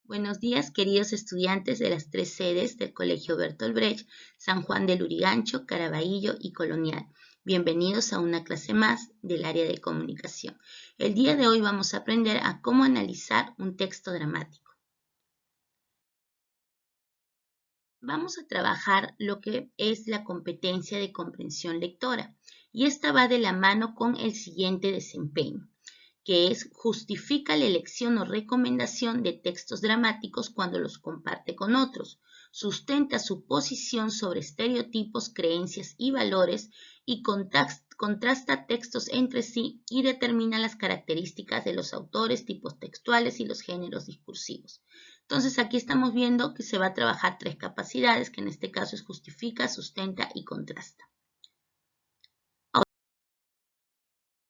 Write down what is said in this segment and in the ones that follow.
Buenos días, queridos estudiantes de las tres sedes del Colegio Bertolt Brecht, San Juan del Lurigancho, Caraballo y Colonial. Bienvenidos a una clase más del área de comunicación. El día de hoy vamos a aprender a cómo analizar un texto dramático. Vamos a trabajar lo que es la competencia de comprensión lectora y esta va de la mano con el siguiente desempeño, que es justifica la elección o recomendación de textos dramáticos cuando los comparte con otros, sustenta su posición sobre estereotipos, creencias y valores y contrasta textos entre sí y determina las características de los autores, tipos textuales y los géneros discursivos. Entonces aquí estamos viendo que se va a trabajar tres capacidades, que en este caso es justifica, sustenta y contrasta.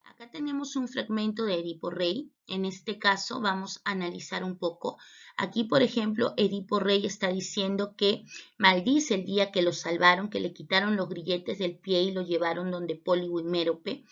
Acá tenemos un fragmento de Edipo Rey. En este caso vamos a analizar un poco. Aquí, por ejemplo, Edipo Rey está diciendo que maldice el día que lo salvaron, que le quitaron los grilletes del pie y lo llevaron donde Pólibo y Mérope.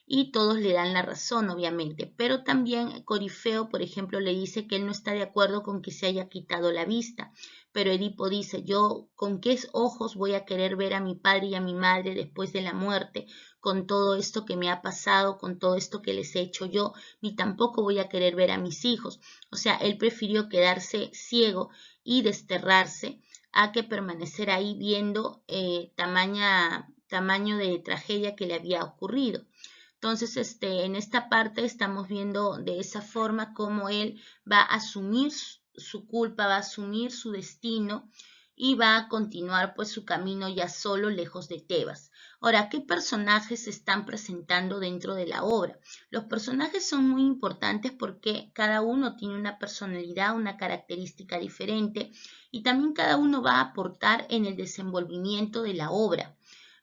Y todos le dan la razón, obviamente. Pero también Corifeo, por ejemplo, le dice que él no está de acuerdo con que se haya quitado la vista. Pero Edipo dice, yo con qué ojos voy a querer ver a mi padre y a mi madre después de la muerte, con todo esto que me ha pasado, con todo esto que les he hecho yo, ni tampoco voy a querer ver a mis hijos. O sea, él prefirió quedarse ciego y desterrarse a que permanecer ahí viendo tamaño de tragedia que le había ocurrido. Entonces, en esta parte estamos viendo de esa forma cómo él va a asumir su culpa, va a asumir su destino y va a continuar pues su camino ya solo lejos de Tebas. Ahora, ¿qué personajes se están presentando dentro de la obra? Los personajes son muy importantes porque cada uno tiene una personalidad, una característica diferente y también cada uno va a aportar en el desenvolvimiento de la obra.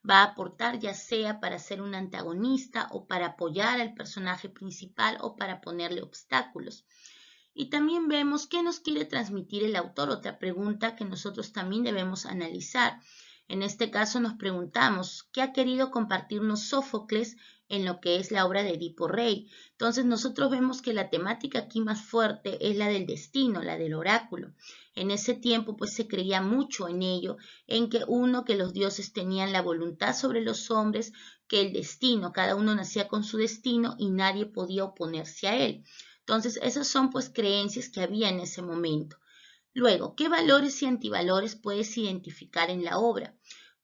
Va a aportar ya sea para ser un antagonista o para apoyar al personaje principal o para ponerle obstáculos. Y también vemos qué nos quiere transmitir el autor, otra pregunta que nosotros también debemos analizar. En este caso nos preguntamos, ¿qué ha querido compartirnos Sófocles en lo que es la obra de Edipo Rey? Entonces nosotros vemos que la temática aquí más fuerte es la del destino, la del oráculo. En ese tiempo pues se creía mucho en ello, en que los dioses tenían la voluntad sobre los hombres, que el destino, cada uno nacía con su destino y nadie podía oponerse a él. Entonces, esas son pues creencias que había en ese momento. Luego, ¿qué valores y antivalores puedes identificar en la obra?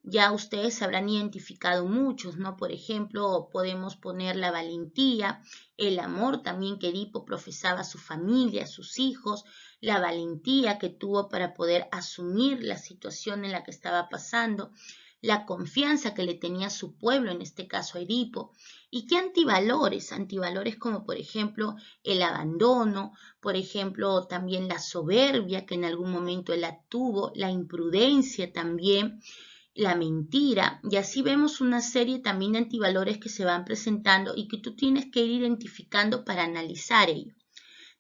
Ya ustedes habrán identificado muchos, ¿no? Por ejemplo, podemos poner la valentía, el amor también que Edipo profesaba a su familia, a sus hijos, la valentía que tuvo para poder asumir la situación en la que estaba pasando, la confianza que le tenía su pueblo, en este caso a Edipo, y qué antivalores, antivalores como por ejemplo el abandono, por ejemplo también la soberbia que en algún momento él la tuvo, la imprudencia también, la mentira, y así vemos una serie también de antivalores que se van presentando y que tú tienes que ir identificando para analizar ello.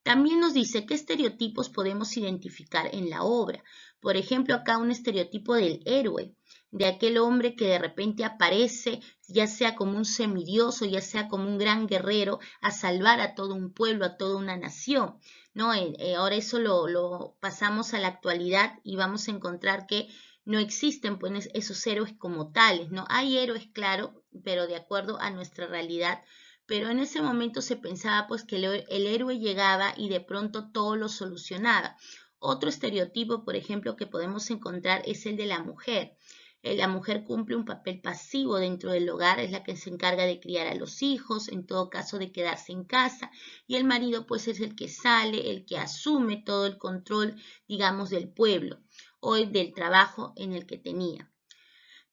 También nos dice qué estereotipos podemos identificar en la obra. Por ejemplo, acá un estereotipo del héroe, de aquel hombre que de repente aparece, ya sea como un semidioso, ya sea como un gran guerrero, a salvar a todo un pueblo, a toda una nación. ¿No? Ahora eso lo pasamos a la actualidad y vamos a encontrar que no existen pues, esos héroes como tales, ¿no? Hay héroes, claro, pero de acuerdo a nuestra realidad, pero en ese momento se pensaba pues que el héroe llegaba y de pronto todo lo solucionaba. Otro estereotipo, por ejemplo, que podemos encontrar es el de la mujer. La mujer cumple un papel pasivo dentro del hogar, es la que se encarga de criar a los hijos, en todo caso de quedarse en casa, y el marido pues es el que sale, el que asume todo el control, digamos, del pueblo o del trabajo en el que tenía.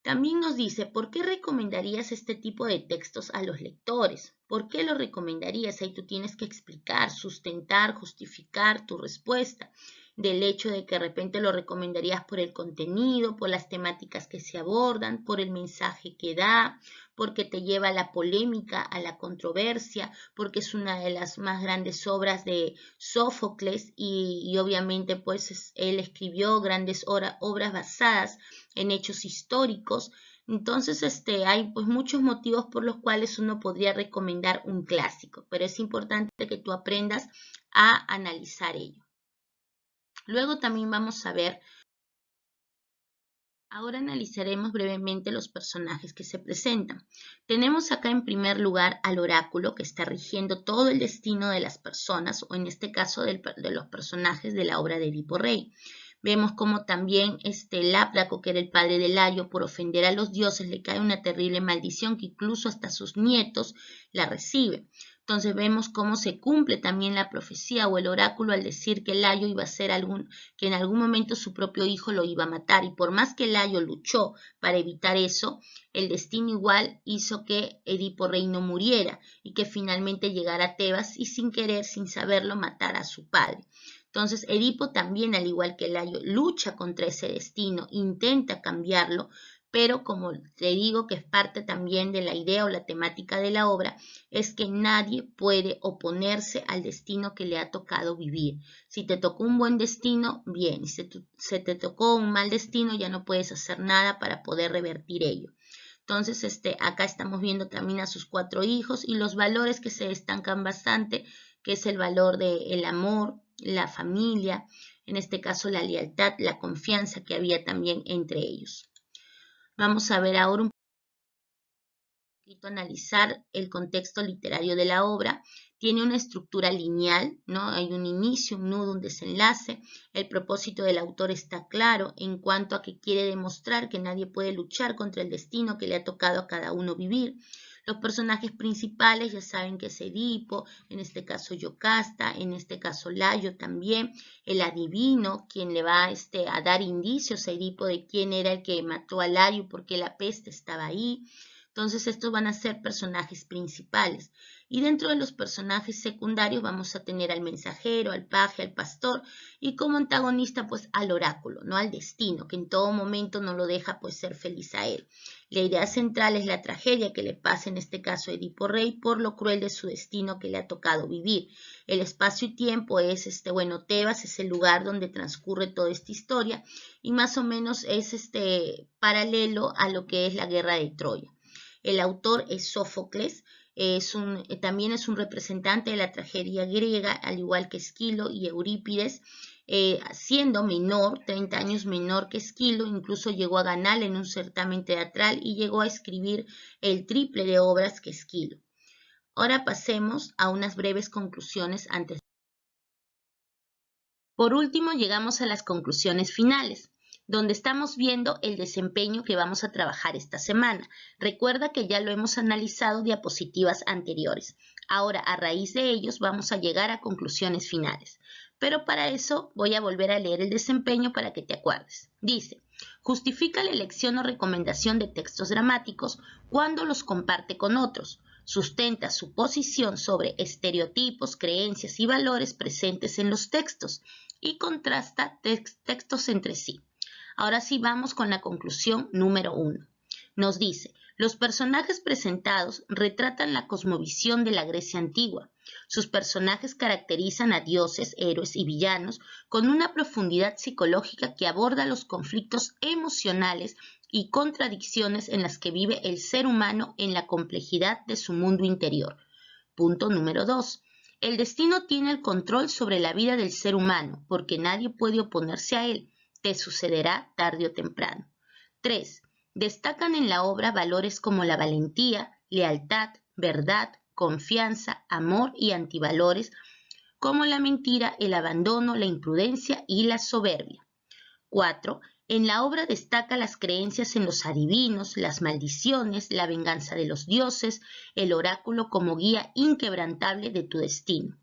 También nos dice, ¿por qué recomendarías este tipo de textos a los lectores? ¿Por qué lo recomendarías? Ahí tú tienes que explicar, sustentar, justificar tu respuesta. Del hecho de que de repente lo recomendarías por el contenido, por las temáticas que se abordan, por el mensaje que da, porque te lleva a la polémica, a la controversia, porque es una de las más grandes obras de Sófocles y obviamente pues él escribió grandes obras basadas en hechos históricos. Entonces, hay pues muchos motivos por los cuales uno podría recomendar un clásico, pero es importante que tú aprendas a analizar ello. Luego también vamos a ver. Ahora analizaremos brevemente los personajes que se presentan. Tenemos acá en primer lugar al oráculo, que está rigiendo todo el destino de las personas, o en este caso de los personajes de la obra de Edipo Rey. Vemos como también Lábraco, que era el padre de Layo, por ofender a los dioses, le cae una terrible maldición que incluso hasta sus nietos la reciben. Entonces vemos cómo se cumple también la profecía o el oráculo al decir que Layo iba a ser que en algún momento su propio hijo lo iba a matar. Y por más que Layo luchó para evitar eso, el destino igual hizo que Edipo Rey no muriera y que finalmente llegara a Tebas y sin querer, sin saberlo, matara a su padre. Entonces Edipo también, al igual que Layo, lucha contra ese destino, intenta cambiarlo, pero como te digo que es parte también de la idea o la temática de la obra, es que nadie puede oponerse al destino que le ha tocado vivir. Si te tocó un buen destino, bien, si se te tocó un mal destino, ya no puedes hacer nada para poder revertir ello. Entonces, acá estamos viendo también a sus 4 hijos y los valores que se destacan bastante, que es el valor del amor, la familia, en este caso la lealtad, la confianza que había también entre ellos. Vamos a ver ahora un poquito, analizar el contexto literario de la obra. Tiene una estructura lineal, ¿no? Hay un inicio, un nudo, un desenlace. El propósito del autor está claro en cuanto a que quiere demostrar que nadie puede luchar contra el destino que le ha tocado a cada uno vivir. Los personajes principales ya saben que es Edipo, en este caso Yocasta, en este caso Layo también, el adivino, quien le va a dar indicios a Edipo de quién era el que mató a Layo, porque la peste estaba ahí. Entonces estos van a ser personajes principales. Y dentro de los personajes secundarios vamos a tener al mensajero, al paje, al pastor y como antagonista pues al oráculo, no al destino, que en todo momento no lo deja pues ser feliz a él. La idea central es la tragedia que le pasa en este caso a Edipo Rey por lo cruel de su destino que le ha tocado vivir. El espacio y tiempo es Tebas es el lugar donde transcurre toda esta historia y más o menos es paralelo a lo que es la guerra de Troya. El autor es Sófocles, también es un representante de la tragedia griega, al igual que Esquilo y Eurípides, siendo menor, 30 años menor que Esquilo, incluso llegó a ganar en un certamen teatral y llegó a escribir el triple de obras que Esquilo. Ahora pasemos a unas breves conclusiones antes. Por último, llegamos a las conclusiones finales, donde estamos viendo el desempeño que vamos a trabajar esta semana. Recuerda que ya lo hemos analizado en diapositivas anteriores. Ahora, a raíz de ellos, vamos a llegar a conclusiones finales. Pero para eso voy a volver a leer el desempeño para que te acuerdes. Dice, justifica la elección o recomendación de textos dramáticos cuando los comparte con otros. Sustenta su posición sobre estereotipos, creencias y valores presentes en los textos y contrasta textos entre sí. Ahora sí vamos con la conclusión número 1. Nos dice, los personajes presentados retratan la cosmovisión de la Grecia antigua. Sus personajes caracterizan a dioses, héroes y villanos con una profundidad psicológica que aborda los conflictos emocionales y contradicciones en las que vive el ser humano en la complejidad de su mundo interior. Punto número 2. El destino tiene el control sobre la vida del ser humano, porque nadie puede oponerse a él. Te sucederá tarde o temprano. 3. Destacan en la obra valores como la valentía, lealtad, verdad, confianza, amor y antivalores, como la mentira, el abandono, la imprudencia y la soberbia. 4. En la obra destaca las creencias en los adivinos, las maldiciones, la venganza de los dioses, el oráculo como guía inquebrantable de tu destino.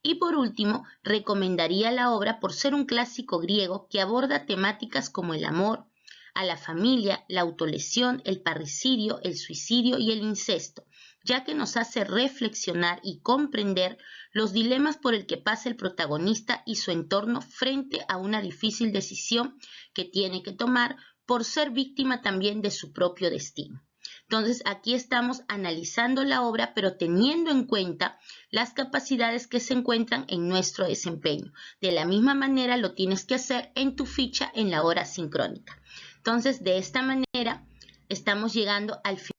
Y por último, recomendaría la obra por ser un clásico griego que aborda temáticas como el amor, a la familia, la autolesión, el parricidio, el suicidio y el incesto, ya que nos hace reflexionar y comprender los dilemas por el que pasa el protagonista y su entorno frente a una difícil decisión que tiene que tomar por ser víctima también de su propio destino. Entonces, aquí estamos analizando la obra, pero teniendo en cuenta las capacidades que se encuentran en nuestro desempeño. De la misma manera lo tienes que hacer en tu ficha en la hora sincrónica. Entonces, de esta manera, estamos llegando al final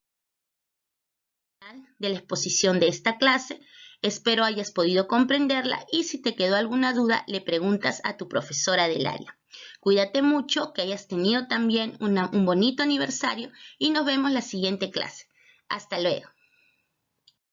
de la exposición de esta clase. Espero hayas podido comprenderla y si te quedó alguna duda, le preguntas a tu profesora del área. Cuídate mucho, que hayas tenido también un bonito aniversario y nos vemos la siguiente clase. Hasta luego.